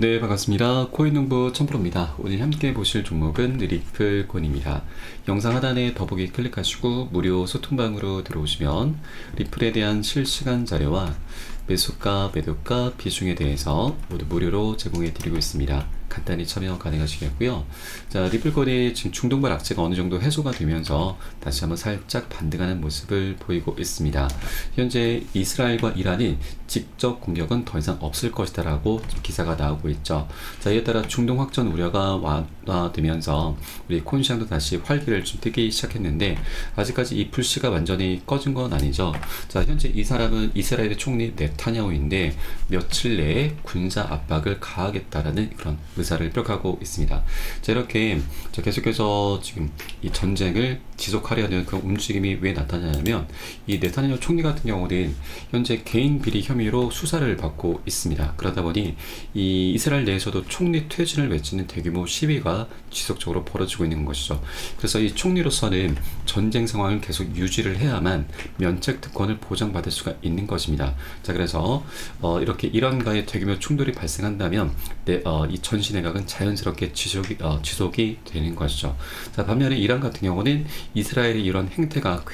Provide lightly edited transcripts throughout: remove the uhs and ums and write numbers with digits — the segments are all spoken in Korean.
네, 반갑습니다. 코인농부 천프로입니다. 오늘 함께 보실 종목은 리플코인입니다. 영상 하단에 더보기 클릭하시고 무료 소통방으로 들어오시면 리플에 대한 실시간 자료와 매수가, 매도가, 비중에 대해서 모두 무료로 제공해 드리고 있습니다. 간단히 참여 가능하시겠고요. 자, 리플코인이 지금 중동발 악재가 어느 정도 해소가 되면서 다시 한번 살짝 반등하는 모습을 보이고 있습니다. 현재 이스라엘과 이란이 직접 공격은 더 이상 없을 것이다라고 기사가 나오고 있죠. 자, 이에 따라 중동 확전 우려가 완화되면서 우리 코인 시장도 다시 활기를 좀 띠기 시작했는데 아직까지 이 불씨가 완전히 꺼진 건 아니죠. 자, 현재 이 사람은 이스라엘의 총리 네타냐후인데 며칠 내에 군사 압박을 가하겠다라는 그런 의사를 표하고 있습니다. 자, 이렇게 계속해서 지금 이 전쟁을 지속하려는 그런 움직임이 왜 나타나냐면 이 네타냐후 총리 같은 경우는 현재 개인 비리 혐의로 수사를 받고 있습니다. 그러다 보니 이 이스라엘 내에서도 총리 퇴진을 외치는 대규모 시위가 지속적으로 벌어지고 있는 것이죠. 그래서 이 총리로서는 전쟁 상황을 계속 유지를 해야만 면책 특권을 보장받을 수가 있는 것입니다. 자, 그래서 이렇게 이란과의 대규모 충돌이 발생한다면 이 전시내각은 자연스럽게 지속이 되는 것이죠. 자, 반면에 이란 같은 경우는 이스라엘의 이런 행태가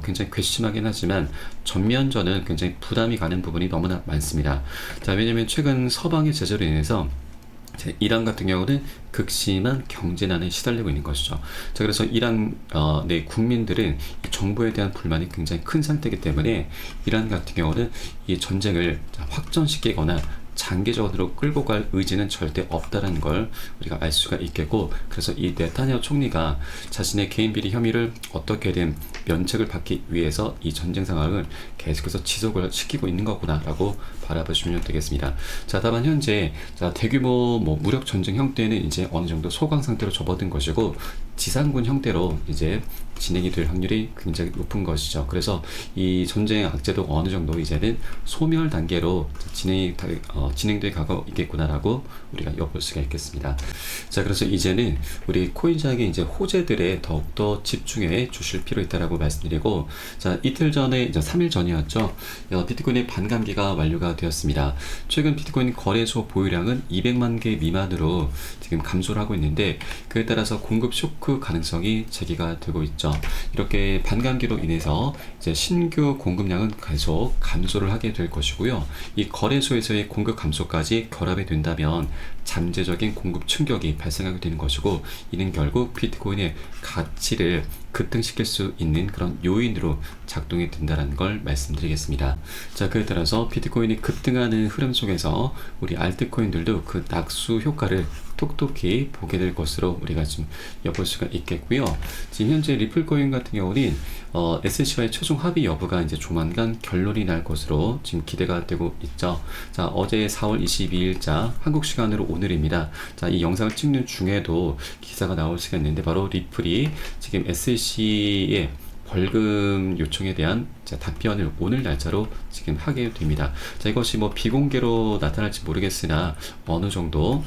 굉장히 괘씸하긴 하지만 전면전은 굉장히 부담이 가는 부분이 너무나 많습니다. 자, 왜냐하면 최근 서방의 제재로 인해서 이란 같은 경우는 극심한 경제난에 시달리고 있는 것이죠. 자, 그래서 이란 내 국민들은 이 정부에 대한 불만이 굉장히 큰 상태이기 때문에 이란 같은 경우는 이 전쟁을 확전시키거나 장기적으로 끌고 갈 의지는 절대 없다는 걸 우리가 알 수가 있겠고, 그래서 이 네타냐후 총리가 자신의 개인 비리 혐의를 어떻게든 면책을 받기 위해서 이 전쟁 상황을 계속해서 지속을 시키고 있는 거구나라고 바라보시면 되겠습니다. 자, 다만 현재 대규모 무력 전쟁 형태는 이제 어느 정도 소강 상태로 접어든 것이고 지상군 형태로 이제 진행이 될 확률이 굉장히 높은 것이죠. 그래서 이 전쟁 악재도 어느 정도 이제는 소멸 단계로 진행돼 가고 있겠구나라고 우리가 엿볼 수가 있겠습니다. 자, 그래서 이제는 우리 코인시장에 이제 호재들에 더욱더 집중해 주실 필요 있다라고 말씀드리고, 자, 이틀 전에 이제 3일 전이었죠. 비트코인의 반감기가 완료가 되었습니다. 최근 비트코인 거래소 보유량은 200만 개 미만으로 지금 감소를 하고 있는데 그에 따라서 공급 쇼크 가능성이 제기가 되고 있죠. 이렇게 반감기로 인해서 이제 신규 공급량은 계속 감소를 하게 될 것이고요. 이 거래소에서의 공급 감소까지 결합이 된다면 잠재적인 공급 충격이 발생하게 되는 것이고, 이는 결국 비트코인의 가치를 급등시킬 수 있는 그런 요인으로 작동이 된다는 걸 말씀드리겠습니다. 자, 그에 따라서 비트코인이 급등하는 흐름 속에서 우리 알트코인들도 그 낙수 효과를 톡톡히 보게 될 것으로 우리가 지금 엿볼 수가 있겠고요. 지금 현재 리플코인 같은 경우는 SEC와의 최종 합의 여부가 이제 조만간 결론이 날 것으로 지금 기대가 되고 있죠. 자, 어제 4월 22일자 한국 시간으로 오늘입니다. 자, 이 영상을 찍는 중에도 기사가 나올 수가 있는데 바로 리플이 지금 SEC의 벌금 요청에 대한 답변을 오늘 날짜로 지금 하게 됩니다. 자, 이것이 비공개로 나타날지 모르겠으나 어느 정도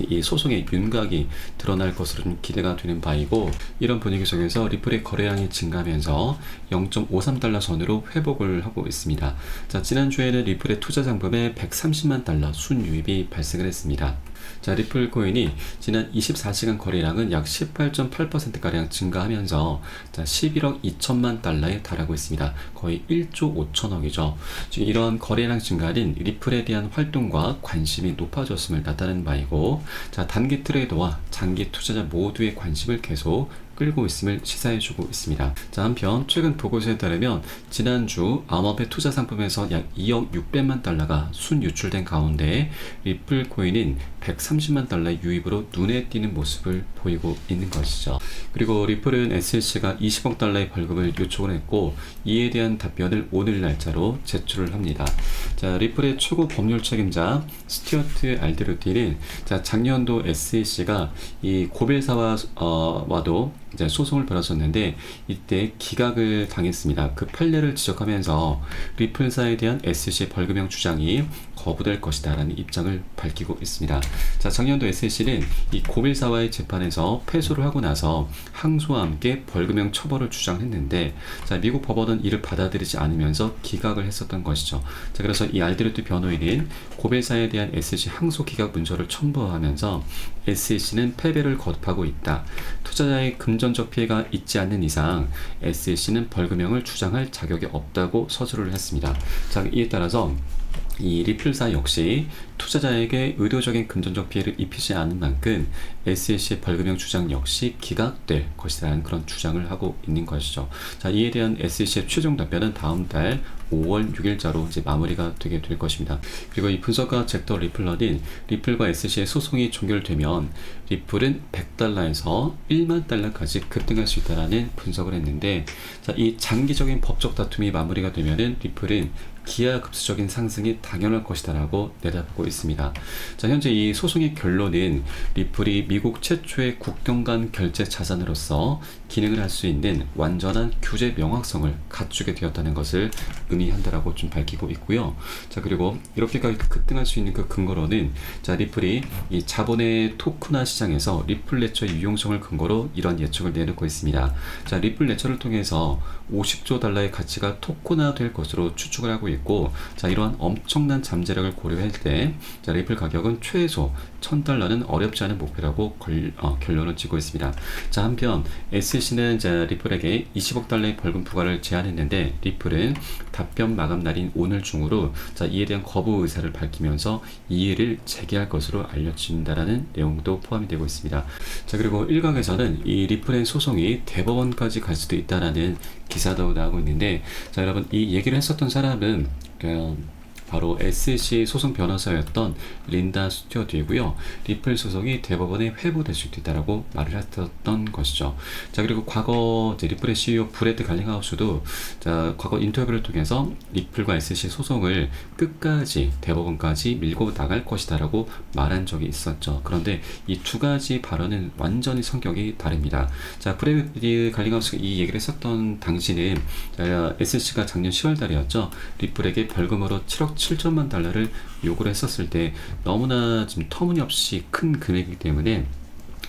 이 소송의 윤곽이 드러날 것으로 좀 기대가 되는 바이고, 이런 분위기 속에서 리플의 거래량이 증가하면서 0.53달러 선으로 회복을 하고 있습니다. 자, 지난주에는 리플의 투자 상품에 130만 달러 순유입이 발생을 했습니다. 자, 리플 코인이 지난 24시간 거래량은 약 18.8%가량 증가하면서 11억 2천만 달러에 달하고 있습니다. 거의 1조 5천억이죠. 지금 이런 거래량 증가는 리플에 대한 활동과 관심이 높아졌음을 나타내는 바이고, 자, 단기 트레이더와 장기 투자자 모두의 관심을 계속 끌고 있음을 시사해주고 있습니다. 자, 한편 최근 보고서에 따르면 지난주 암호화폐 투자 상품에서 약 2억 600만 달러가 순유출된 가운데 리플 코인은 130만 달러의 유입으로 눈에 띄는 모습을 보이고 있는 것이죠. 그리고 리플은 SEC가 20억 달러의 벌금을 요청을 했고 이에 대한 답변을 오늘 날짜로 제출을 합니다. 자, 리플의 최고 법률 책임자 스튜어트 알드루티는 작년도 SEC가 이 고벨사와도 이제 소송을 벌였었는데 이때 기각을 당했습니다. 그 판례를 지적하면서 리플사에 대한 SEC 벌금형 주장이 거부될 것이다 라는 입장을 밝히고 있습니다. 자, 작년도 SEC는 이 고빌사와의 재판에서 패소를 하고 나서 항소와 함께 벌금형 처벌을 주장했는데, 자, 미국 법원은 이를 받아들이지 않으면서 기각을 했었던 것이죠. 자, 그래서 이 알드루트 변호인은 고빌사에 대한 SEC 항소 기각 문서를 첨부하면서 SEC는 패배를 거듭하고 있다. 투자자의 금전적 피해가 있지 않는 이상 SEC는 벌금형을 주장할 자격이 없다고 서술을 했습니다. 자, 이에 따라서 이 리플사 역시 투자자에게 의도적인 금전적 피해를 입히지 않은 만큼 SEC의 벌금형 주장 역시 기각될 것이라는 그런 주장을 하고 있는 것이죠. 자, 이에 대한 SEC의 최종 답변은 다음 달 5월 6일자로 이제 마무리가 되게 될 것입니다. 그리고 이 분석가 잭더 리플러는 리플과 SEC의 소송이 종결되면 리플은 $100에서 1만 달러까지 급등할 수 있다라는 분석을 했는데, 자, 이 장기적인 법적 다툼이 마무리가 되면은 리플은 기하급수적인 상승이 당연할 것이다라고 내다보고 있습니다. 자, 현재 이 소송의 결론은 리플이 미국 최초의 국경 간 결제 자산으로서 기능을 할 수 있는 완전한 규제 명확성을 갖추게 되었다는 것을 의미한다라고 좀 밝히고 있고요. 자, 그리고 이렇게까지 급등할 수 있는 그 근거로는, 자, 리플이 이 자본의 토크나 시장에서 리플 레처의 유용성을 근거로 이런 예측을 내놓고 있습니다. 자, 리플 레처를 통해서 50조 달러의 가치가 토크나 될 것으로 추측을 하고 있고, 자, 이러한 엄청난 잠재력을 고려할 때, 자, 리플 가격은 최소 $1,000는 어렵지 않은 목표라고 결론을 짓고 있습니다. 자, 한편 SEC는 자, 리플에게 20억 달러의 벌금 부과를 제안했는데, 리플은 답변 마감 날인 오늘 중으로, 자, 이에 대한 거부 의사를 밝히면서 이의를 제기할 것으로 알려진다라는 내용도 포함이 되고 있습니다. 자, 그리고 일각에서는 이 리플의 소송이 대법원까지 갈 수도 있다라는 기사도 나오고 있는데, 자, 여러분, 이 얘기를 했었던 사람은 바로 SEC 소송 변호사였던 린다 스튜어트이고요. 리플 소송이 대법원에 회부될 수도 있다라고 말을 했었던 것이죠. 자, 그리고 과거 이제 리플의 CEO 브래드 갈링하우스도, 자, 과거 인터뷰를 통해서 리플과 SEC 소송을 끝까지 대법원까지 밀고 나갈 것이다라고 말한 적이 있었죠. 그런데 이 두 가지 발언은 완전히 성격이 다릅니다. 자, 브래드 갈링하우스가 이 얘기를 했었던 당시는, 자, SEC가 작년 10월 달이었죠. 리플에게 벌금으로 7억 7천만 달러를 요구를 했었을 때 너무나 좀 터무니없이 큰 금액이기 때문에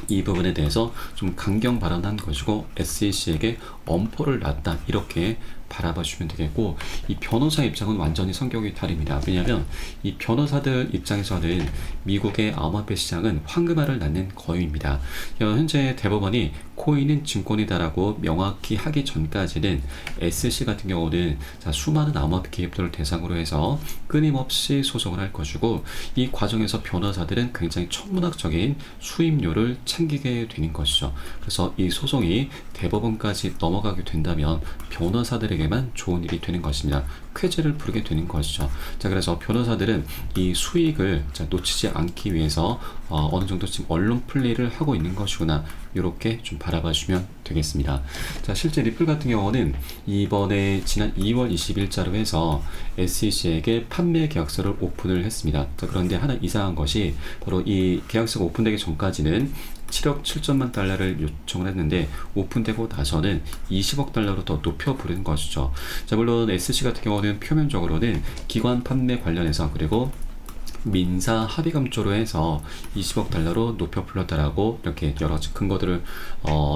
이 부분에 대해서 좀 강경 발언한 것이고, SEC에게 엄포를 놨다 이렇게 바라봐 주시면 되겠고, 이 변호사 입장은 완전히 성격이 다릅니다. 왜냐하면 이 변호사들 입장에서는 미국의 암호화폐 시장은 황금알을 낳는 거위입니다. 현재 대법원이 코인은 증권이다라고 명확히 하기 전까지는 SEC 같은 경우는, 자, 수많은 암호화폐 기업들을 대상으로 해서 끊임없이 소송을 할 것이고, 이 과정에서 변호사들은 굉장히 천문학적인 수임료를 챙기게 되는 것이죠. 그래서 이 소송이 대법원까지 넘어가게 된다면 변호사들에게만 좋은 일이 되는 것입니다. 쾌재를 부르게 되는 것이죠. 자, 그래서 변호사들은 이 수익을, 자, 놓치지 않기 위해서 어느 정도 지금 언론 플레이를 하고 있는 것이구나, 이렇게 좀 바라봐 주시면 되겠습니다. 자, 실제 리플 같은 경우는 이번에 지난 2월 20일자로 해서 SEC에게 판매 계약서를 오픈을 했습니다. 자, 그런데 하나 이상한 것이, 바로 이 계약서가 오픈되기 전까지는 7억 7천만 달러를 요청을 했는데, 오픈되고 나서는 20억 달러로 더 높여 부른 것이죠. 자, 물론 SEC 같은 경우는 표면적으로는 기관 판매 관련해서, 그리고 민사 합의 감조로 해서 20억 달러로 높여 불렀다라고 이렇게 여러 가지 근거들을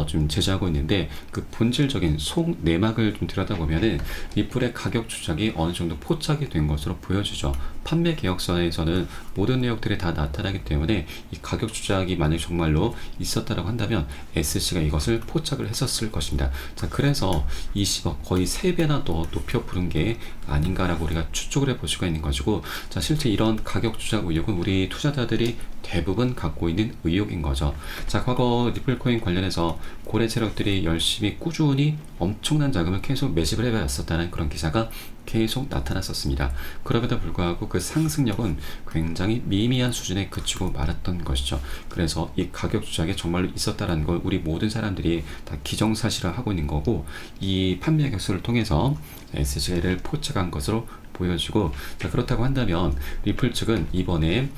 좀 제시하고 있는데, 그 본질적인 속 내막을 좀 들여다보면은 리플의 가격 조작이 어느 정도 포착이 된 것으로 보여지죠. 판매 계약서에서는 모든 내역들이 다 나타나기 때문에 이 가격 조작이 만약 정말로 있었다라고 한다면 SEC가 이것을 포착을 했었을 것입니다. 자, 그래서 20억, 거의 3배나 더 높여 부른 게 아닌가라고 우리가 추측을 해볼 수가 있는 것이고, 자, 실제 이런 가격 조작 의혹은 우리 투자자들이 대부분 갖고 있는 의혹인 거죠. 자, 과거 리플코인 관련해서 고래 세력들이 열심히 꾸준히 엄청난 자금을 계속 매집을 해왔었다는 그런 기사가 계속 나타났었습니다. 그럼에도 불구하고 그 상승력은 굉장히 미미한 수준에 그치고 말았던 것이죠. 그래서 이 가격 조작이 정말로 있었다는 걸 우리 모든 사람들이 다 기정사실화하고 있는 거고, 이 판매 계약서를 통해서 SG를 포착한 것으로 보여지고, 자, 그렇다고 한다면 리플 측은 이번에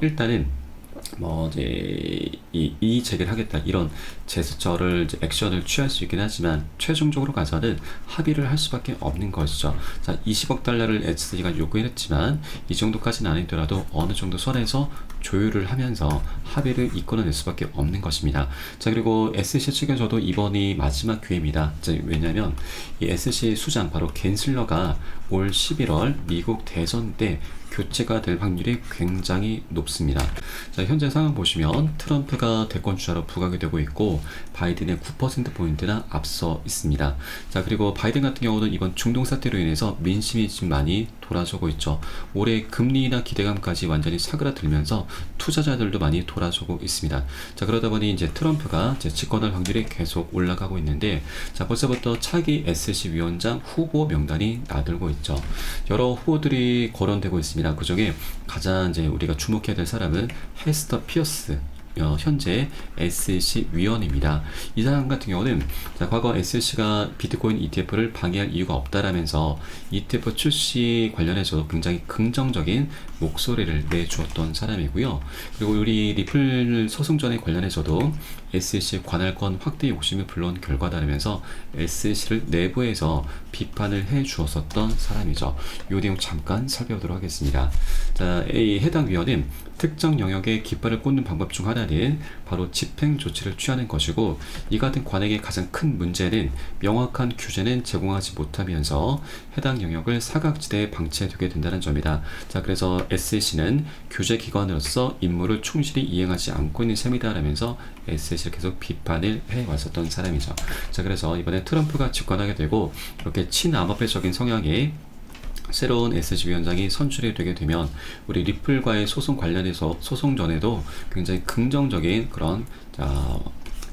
일단은 뭐 이제 이 재개를 하겠다 이런 제스처를 이제 액션을 취할 수 있긴 하지만 최종적으로 가서는 합의를 할 수밖에 없는 것이죠. 자, 20억 달러를 SC가 요구했지만 이 정도까지는 아니더라도 어느 정도 선에서 조율을 하면서 합의를 이끌어낼 수밖에 없는 것입니다. 자, 그리고 SC 측에서도 이번이 마지막 기회입니다. 자, 왜냐하면 이 SC 수장 바로 갠슬러가 올 11월 미국 대선 때 교체가 될 확률이 굉장히 높습니다. 자, 현재 상황 보시면 트럼프가 대권 주자로 부각이 되고 있고 바이든의 9%포인트나 앞서 있습니다. 자, 그리고 바이든 같은 경우는 이번 중동 사태로 인해서 민심이 지금 많이 돌아서고 있죠. 올해 금리나 기대감까지 완전히 사그라들면서 투자자들도 많이 돌아서고 있습니다. 자, 그러다 보니 이제 트럼프가 이제 집권할 확률이 계속 올라가고 있는데, 자, 벌써부터 차기 SC 위원장 후보 명단이 나들고 있죠. 여러 후보들이 거론되고 있습니다. 그 중에 가장 이제 우리가 주목해야 될 사람은 헤스터 피어스, 현재 SEC 위원입니다. 이 사람 같은 경우는 자, 과거 SEC가 비트코인 ETF를 방해할 이유가 없다라면서 ETF 출시 관련해서도 굉장히 긍정적인 목소리를 내주었던 사람이고요. 그리고 우리 리플 소송전에 관련해서도 SEC 관할권 확대 욕심이 불러온 결과다라면서 SEC를 내부에서 비판을 해 주었었던 사람이죠. 이 내용 잠깐 살펴보도록 하겠습니다. 자, 이 해당 위원은 특정 영역에 깃발을 꽂는 방법 중 하나는 바로 집행 조치를 취하는 것이고, 이 같은 관행의 가장 큰 문제는 명확한 규제는 제공하지 못하면서 해당 영역을 사각지대에 방치해두게 된다는 점이다. 자, 그래서 SEC는 규제기관으로서 임무를 충실히 이행하지 않고 있는 셈이다라면서 SEC를 계속 비판을 해왔었던 사람이죠. 자, 그래서 이번에 트럼프가 집권하게 되고 이렇게 친암호화적인 성향의 새로운 SC 위원장이 선출이 되게 되면 우리 리플과의 소송 관련해서 소송전에도 굉장히 긍정적인 그런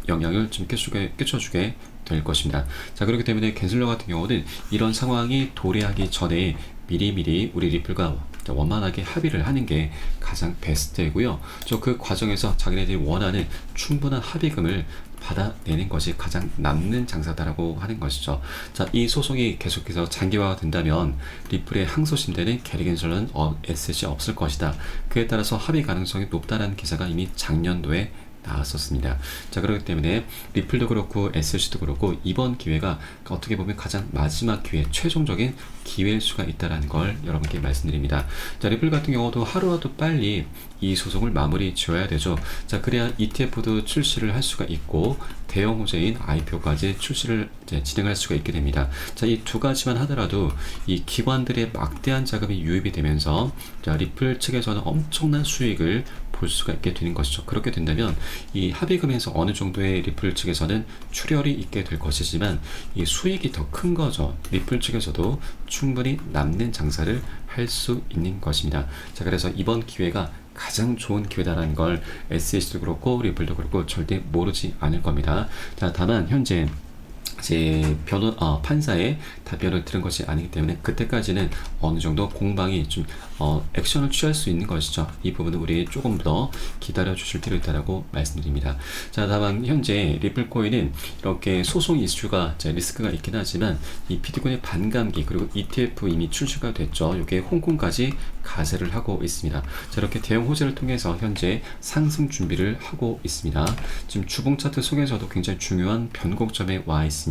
영향을 좀 끼쳐주게 될 것입니다. 자, 그렇기 때문에 갠슬러 같은 경우는 이런 상황이 도래하기 전에 미리미리 우리 리플과 원만하게 합의를 하는 게 가장 베스트이고요. 그 과정에서 자기네들이 원하는 충분한 합의금을 받아내는 것이 가장 남는 장사다라고 하는 것이죠. 자, 이 소송이 계속해서 장기화가 된다면 리플의 항소심되는 게리 갠슬러는 SC 없을 것이다. 그에 따라서 합의 가능성이 높다라는 기사가 이미 작년도에 나왔었습니다. 자, 그렇기 때문에 리플도 그렇고 SC도 그렇고 이번 기회가 어떻게 보면 가장 마지막 기회, 최종적인 기회일 수가 있다는 걸 여러분께 말씀드립니다. 자, 리플 같은 경우도 하루라도 빨리 이 소송을 마무리 지어야 되죠. 자, 그래야 ETF도 출시를 할 수가 있고 대형 호재인 IPO까지 출시를 진행할 수가 있게 됩니다. 자, 이 두 가지만 하더라도 이 기관들의 막대한 자금이 유입이 되면서 자, 리플 측에서는 엄청난 수익을 볼 수가 있게 되는 것이죠. 그렇게 된다면 이 합의금에서 어느 정도의 리플 측에서는 출혈이 있게 될 것이지만 이 수익이 더 큰 거죠. 리플 측에서도 충분히 남는 장사를 할 수 있는 것입니다. 자, 그래서 이번 기회가 가장 좋은 기회다라는 걸 SEC도 그렇고 리플도 그렇고 절대 모르지 않을 겁니다. 자, 다만 현재 제 판사의 답변을 들은 것이 아니기 때문에 그때까지는 어느 정도 공방이 좀 액션을 취할 수 있는 것이죠. 이 부분은 우리 조금 더 기다려 주실 필요 있다라고 말씀드립니다. 자, 다만 현재 리플코인은 이렇게 소송 이슈가 리스크가 있긴 하지만 이 비트코인의 반감기 그리고 ETF 이미 출시가 됐죠. 이게 홍콩까지 가세를 하고 있습니다. 자, 이렇게 대형 호재를 통해서 현재 상승 준비를 하고 있습니다. 지금 주봉 차트 속에서도 굉장히 중요한 변곡점에 와 있습니다.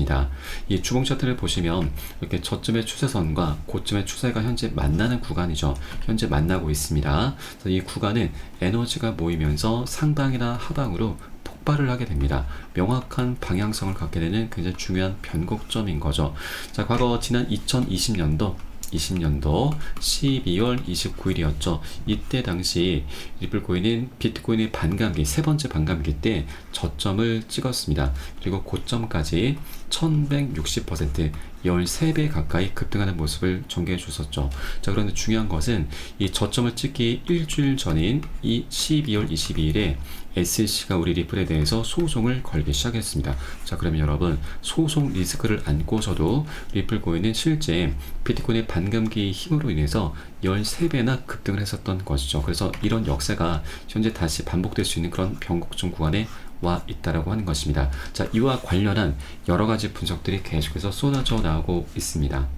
이 주봉 차트를 보시면 이렇게 저점의 추세선과 고점의 추세가 현재 만나는 구간이죠. 현재 만나고 있습니다. 이 구간은 에너지가 모이면서 상방이나 하방으로 폭발을 하게 됩니다. 명확한 방향성을 갖게 되는 굉장히 중요한 변곡점인 거죠. 자, 과거 지난 2020년도 12월 29일이었죠. 이때 당시 리플코인은 비트코인의 반감기, 세 번째 반감기 때 저점을 찍었습니다. 그리고 고점까지 1160%, 13배 가까이 급등하는 모습을 전개해 줬었죠. 자, 그런데 중요한 것은 이 저점을 찍기 일주일 전인 이 12월 22일에 SEC가 우리 리플에 대해서 소송을 걸기 시작했습니다. 자, 그러면 여러분, 소송 리스크를 안고서도 리플코인은 실제 비트코인의 반감기 힘으로 인해서 13배나 급등을 했었던 것이죠. 그래서 이런 역사가 현재 다시 반복될 수 있는 그런 변곡점 구간에 와 있다라고 하는 것입니다. 자, 이와 관련한 여러 가지 분석들이 계속해서 쏟아져 나오고 있습니다.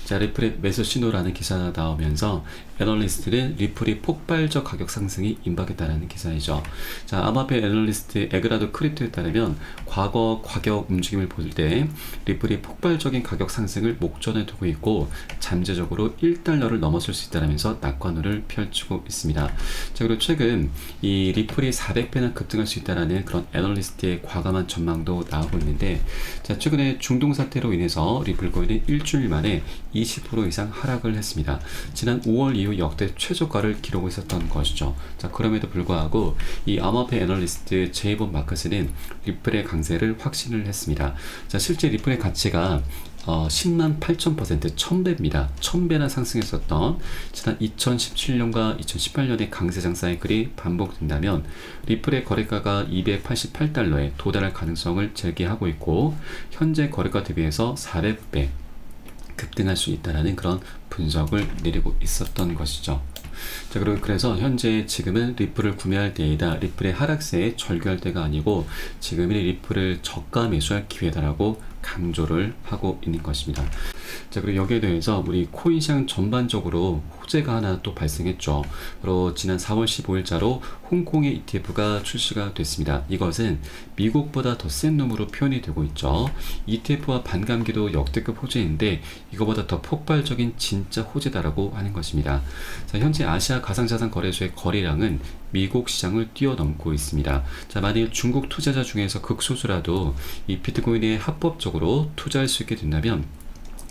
자, 리플의 매수 신호라는 기사가 나오면서 애널리스트는 리플이 폭발적 가격 상승이 임박했다는 기사이죠. 자, 암호화폐 애널리스트 에그라도 크립토에 따르면 과거 가격 움직임을 볼 때 리플이 폭발적인 가격 상승을 목전에 두고 있고 잠재적으로 1달러를 넘어설 수 있다면서 낙관론을 펼치고 있습니다. 자, 그리고 최근 이 리플이 400배나 급등할 수 있다는 그런 애널리스트의 과감한 전망도 나오고 있는데, 자, 최근에 중동 사태로 인해서 리플 코인은 일주일 만에 20% 이상 하락을 했습니다. 지난 5월 이후 역대 최저가를 기록하고 있었던 것이죠. 자, 그럼에도 불구하고 이 암호화폐 애널리스트 제이본 마커스는 리플의 강세를 확신을 했습니다. 자, 실제 리플의 가치가 10만 8,000%, 1000배입니다. 1000배나 상승했었던 지난 2017년과 2018년의 강세장 사이클이 반복된다면 리플의 거래가가 288달러에 도달할 가능성을 제기하고 있고, 현재 거래가 대비해서 400배 급등할 수 있다는 그런 분석을 내리고 있었던 것이죠. 자, 그리고 그래서 현재 지금은 리플을 구매할 때이다. 리플의 하락세에 절규할 때가 아니고 지금이 리플을 저가 매수할 기회다라고 강조를 하고 있는 것입니다. 자, 그리고 여기에 대해서 우리 코인 시장 전반적으로 호재가 하나 또 발생했죠. 바로 지난 4월 15일자로 홍콩의 ETF가 출시가 됐습니다. 이것은 미국보다 더 센 놈으로 표현이 되고 있죠. ETF와 반감기도 역대급 호재인데 이거보다 더 폭발적인 진짜 호재다라고 하는 것입니다. 자, 현재 아시아 가상자산 거래소의 거래량은 미국 시장을 뛰어넘고 있습니다. 자, 만일 중국 투자자 중에서 극소수라도 이 비트코인에 합법적으로 투자할 수 있게 된다면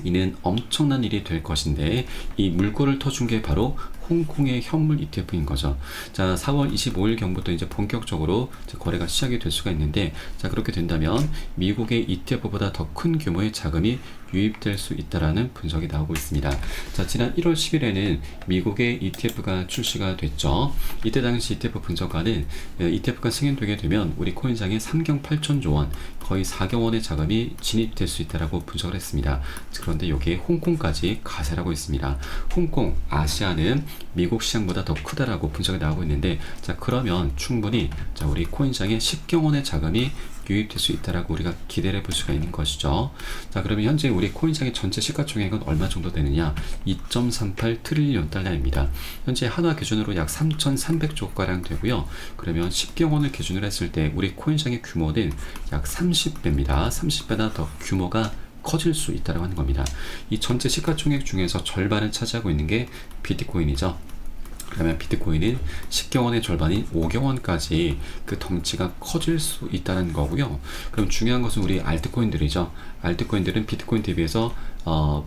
이는 엄청난 일이 될 것인데, 이 물꼬를 터준 게 바로 홍콩의 현물 ETF인 거죠. 자, 4월 25일 경부터 이제 본격적으로 거래가 시작이 될 수가 있는데, 자, 그렇게 된다면 미국의 ETF보다 더 큰 규모의 자금이 유입될 수 있다라는 분석이 나오고 있습니다. 자, 지난 1월 10일에는 미국의 ETF가 출시가 됐죠. 이때 당시 ETF 분석가는 ETF가 승인되게 되면 우리 코인장에 3경 8천조 원, 거의 4경 원의 자금이 진입될 수 있다라고 분석을 했습니다. 그런데 여기에 홍콩까지 가세라고 있습니다. 홍콩, 아시아는 미국 시장보다 더 크다라고 분석이 나오고 있는데, 자, 그러면 충분히 자, 우리 코인장에 10경 원의 자금이 유입될 수 있다라고 우리가 기대를 해볼 수가 있는 것이죠. 자, 그러면 현재 우리 코인장의 전체 시가총액은 얼마 정도 되느냐? 2.38 트릴리언 달러입니다. 현재 한화 기준으로 약 3,300조 가량 되고요. 그러면 10경 원을 기준으로 했을 때 우리 코인장의 규모는 약 30배입니다. 30배나 더 규모가 커질 수 있다고 하는 겁니다. 이 전체 시가총액 중에서 절반을 차지하고 있는 게 비트코인이죠. 그러면 비트코인은 10경원의 절반인 5경원까지 그 덩치가 커질 수 있다는 거고요. 그럼 중요한 것은 우리 알트코인들이죠. 알트코인들은 비트코인 대비해서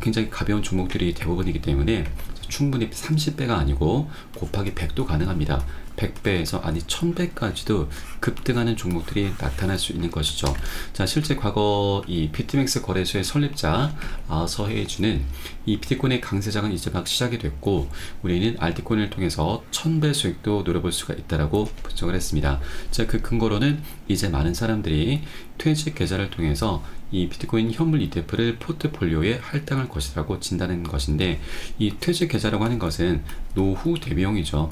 굉장히 가벼운 종목들이 대부분이기 때문에 충분히 30배가 아니고 곱하기 100도 가능합니다. 100배에서 아니 1000배까지도 급등하는 종목들이 나타날 수 있는 것이죠. 자, 실제 과거 이 비트맥스 거래소의 설립자 서혜주는 이 비트코인의 강세장은 이제 막 시작이 됐고 우리는 알트코인을 통해서 1000배 수익도 노려볼 수가 있다라고 분석을 했습니다. 자, 그 근거로는 이제 많은 사람들이 퇴직 계좌를 통해서 이 비트코인 현물 ETF를 포트폴리오에 할당할 것이라고 진단하는 것인데, 이 퇴직 계좌라고 하는 것은 노후 대비용이죠.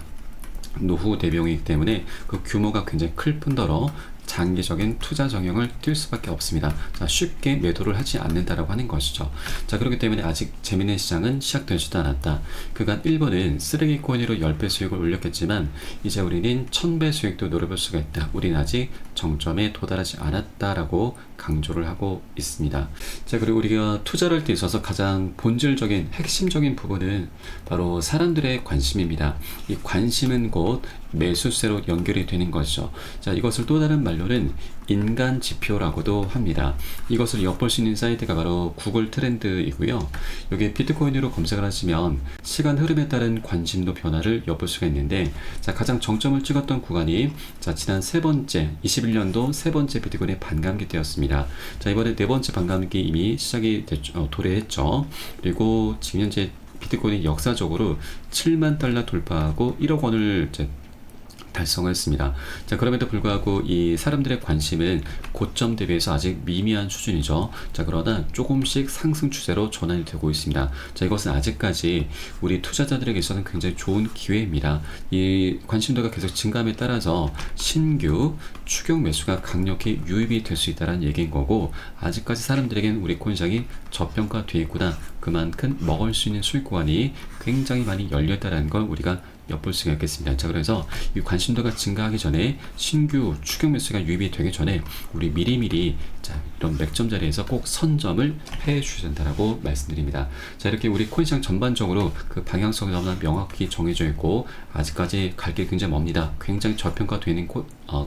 노후 대비용이기 때문에 그 규모가 굉장히 클 뿐더러 장기적인 투자 정형을 띌 수밖에 없습니다. 자, 쉽게 매도를 하지 않는다라고 하는 것이죠. 자, 그렇기 때문에 아직 재밌는 시장은 시작되지도 않았다. 그간 일본은 쓰레기 코인으로 10배 수익을 올렸겠지만 이제 우리는 1000배 수익도 노려볼 수가 있다. 우리는 아직 정점에 도달하지 않았다라고 강조를 하고 있습니다. 자, 그리고 우리가 투자를 할 때 있어서 가장 본질적인 핵심적인 부분은 바로 사람들의 관심입니다. 이 관심은 곧 매수세로 연결이 되는 것이죠. 자, 이것을 또 다른 말로는 인간 지표라고도 합니다. 이것을 엿볼 수 있는 사이트가 바로 구글 트렌드이고요. 여기 비트코인으로 검색을 하시면 시간 흐름에 따른 관심도 변화를 엿볼 수가 있는데, 자, 가장 정점을 찍었던 구간이 자, 지난 세 번째 21년도 세 번째 비트코인의 반감기 때였습니다. 자, 이번에 네 번째 반감기 이미 시작이 됐죠. 도래했죠. 그리고 지금 현재 비트코인이 역사적으로 7만 달러 돌파하고 1억 원을 이제 달성을 했습니다. 자, 그럼에도 불구하고 이 사람들의 관심은 고점 대비해서 아직 미미한 수준이죠. 자, 그러나 조금씩 상승 추세로 전환이 되고 있습니다. 자, 이것은 아직까지 우리 투자자들에게서는 굉장히 좋은 기회입니다. 이 관심도가 계속 증감에 따라서 신규 추격 매수가 강력히 유입이 될 수 있다는 얘기인 거고, 아직까지 사람들에게는 우리 코인시장이 저평가되어 있구나, 그만큼 먹을 수 있는 수익 구간이 굉장히 많이 열려있다는 걸 우리가 엿볼 수가 있겠습니다. 자, 그래서 이 관심도가 증가하기 전에, 신규 추격 매수가 유입이 되기 전에 우리 미리미리 자, 이런 맥점 자리에서 꼭 선점을 해 주셔야 된다고 말씀드립니다. 자, 이렇게 우리 코인시장 전반적으로 그 방향성이 너무나 명확히 정해져 있고 아직까지 갈 길이 굉장히 멉니다. 굉장히 저평가되는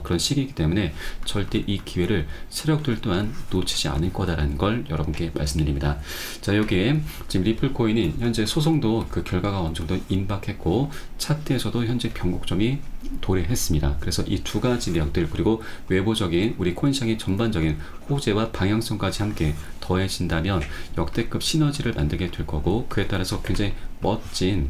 그런 시기이기 때문에 절대 이 기회를 세력들 또한 놓치지 않을 거다라는 걸 여러분께 말씀드립니다. 자, 여기에 지금 리플 코인이 현재 소송도 그 결과가 어느 정도 임박했고 차트에서도 현재 변곡점이 도래했습니다. 그래서 이 두 가지 내역들, 그리고 외부적인 우리 코인시장의 전반적인 호재와 방향성까지 함께 더해진다면 역대급 시너지를 만들게 될 거고, 그에 따라서 굉장히 멋진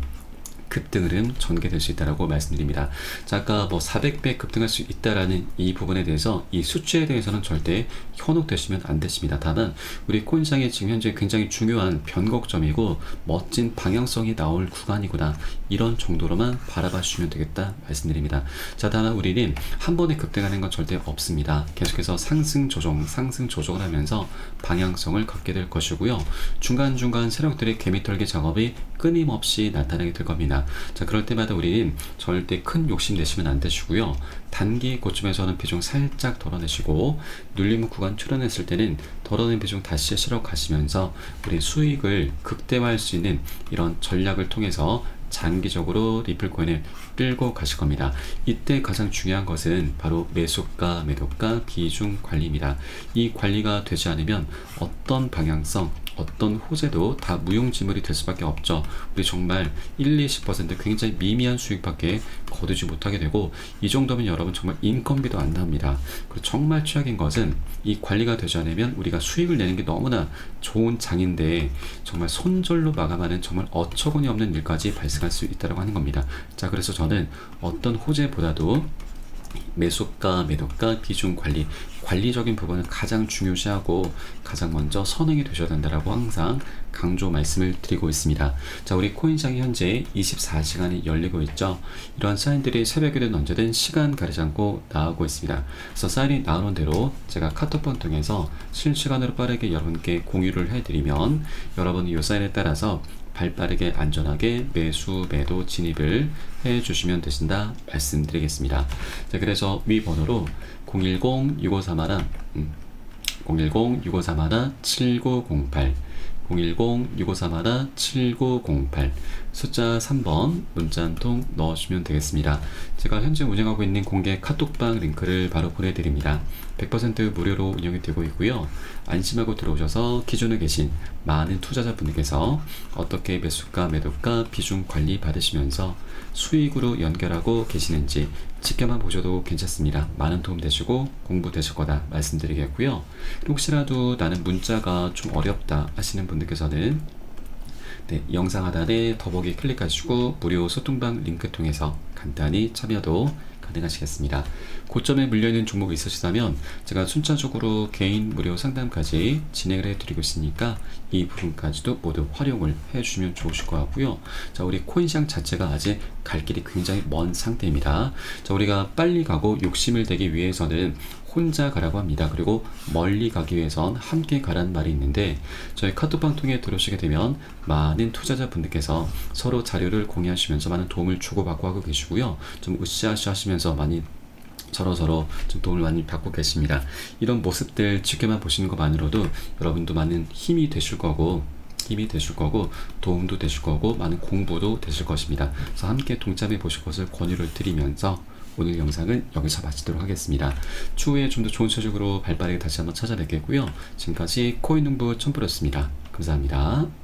급등 흐름 전개될 수 있다고 말씀드립니다. 자, 아까 400배 급등할 수 있다라는 이 부분에 대해서, 이 수치에 대해서는 절대 현혹되시면 안 되십니다. 다만 우리 코인시장이 지금 현재 굉장히 중요한 변곡점이고 멋진 방향성이 나올 구간이구나, 이런 정도로만 바라봐 주시면 되겠다 말씀드립니다. 자, 다만 우리는 한 번에 급등하는 건 절대 없습니다. 계속해서 상승 조정을 하면서 방향성을 갖게 될 것이고요. 중간중간 세력들의 개미털기 작업이 끊임없이 나타나게 될 겁니다. 자, 그럴 때마다 우리는 절대 큰 욕심 내시면 안 되시고요. 단기 고점에서는 비중 살짝 덜어내시고, 눌림 구간 출현했을 때는 덜어낸 비중 다시 실어 가시면서 우리 수익을 극대화할 수 있는 이런 전략을 통해서 장기적으로 리플코인을 끌고 가실 겁니다. 이때 가장 중요한 것은 바로 매수가, 매도가, 비중 관리입니다. 이 관리가 되지 않으면 어떤 방향성, 어떤 호재도 다 무용지물이 될 수밖에 없죠. 우리 정말 1-20% 굉장히 미미한 수익밖에 거두지 못하게 되고, 이 정도면 여러분 정말 인건비도 안 납니다. 그리고 정말 최악인 것은 이 관리가 되지 않으면 우리가 수익을 내는 게 너무나 좋은 장인데 정말 손절로 마감하는 정말 어처구니 없는 일까지 발생할 수 있다고 하는 겁니다. 자, 그래서 저는 어떤 호재보다도 매수가, 매도가, 비중 관리적인 부분을 가장 중요시하고 가장 먼저 선행이 되셔야 된다라고 항상 강조 말씀을 드리고 있습니다. 자, 우리 코인시장이 현재 24시간이 열리고 있죠. 이러한 사인들이 새벽이든 언제든 시간 가리지 않고 나오고 있습니다. 그래서 사인이 나오는 대로 제가 카톡방 통해서 실시간으로 빠르게 여러분께 공유를 해드리면 여러분이 이 사인에 따라서 발빠르게 안전하게 매수, 매도 진입을 해주시면 되신다 말씀드리겠습니다. 자, 그래서 위 번호로 010-6531 010-6531-7908 010-6531-7908 숫자 3번 문자 한 통 넣어주시면 되겠습니다. 제가 현재 운영하고 있는 공개 카톡방 링크를 바로 보내드립니다. 100% 무료로 운영이 되고 있고요. 안심하고 들어오셔서 기존에 계신 많은 투자자분들께서 어떻게 매수가, 매도가, 비중 관리 받으시면서 수익으로 연결하고 계시는지 지켜만 보셔도 괜찮습니다. 많은 도움 되시고 공부 되실 거다 말씀드리겠고요. 혹시라도 나는 문자가 좀 어렵다 하시는 분들께서는 영상 하단에 더보기 클릭하시고 무료 소통방 링크 통해서 간단히 참여도 가능하시겠습니다. 고점에 물려있는 종목이 있으시다면 제가 순차적으로 개인 무료 상담까지 진행을 해드리고 있으니까 이 부분까지도 모두 활용을 해주시면 좋으실 것 같고요. 자, 우리 코인시장 자체가 아직 갈 길이 굉장히 먼 상태입니다. 자, 우리가 빨리 가고 욕심을 내기 위해서는 혼자 가라고 합니다. 그리고 멀리 가기 위해선 함께 가라는 말이 있는데, 저희 카톡방 통해 들어오시게 되면 많은 투자자분들께서 서로 자료를 공유하시면서 많은 도움을 주고받고 하고 계시고요. 좀 으쌰으쌰 하시면서 많이 서로서로 좀 도움을 많이 받고 계십니다. 이런 모습들 지켜만 보시는 것만으로도 여러분도 많은 힘이 되실 거고 도움도 되실 거고 많은 공부도 되실 것입니다. 그래서 함께 동참해 보실 것을 권유를 드리면서 오늘 영상은 여기서 마치도록 하겠습니다. 추후에 좀 더 좋은 소식으로 발빠르게 다시 한번 찾아뵙겠고요. 지금까지 코인농부 첨프였습니다. 감사합니다.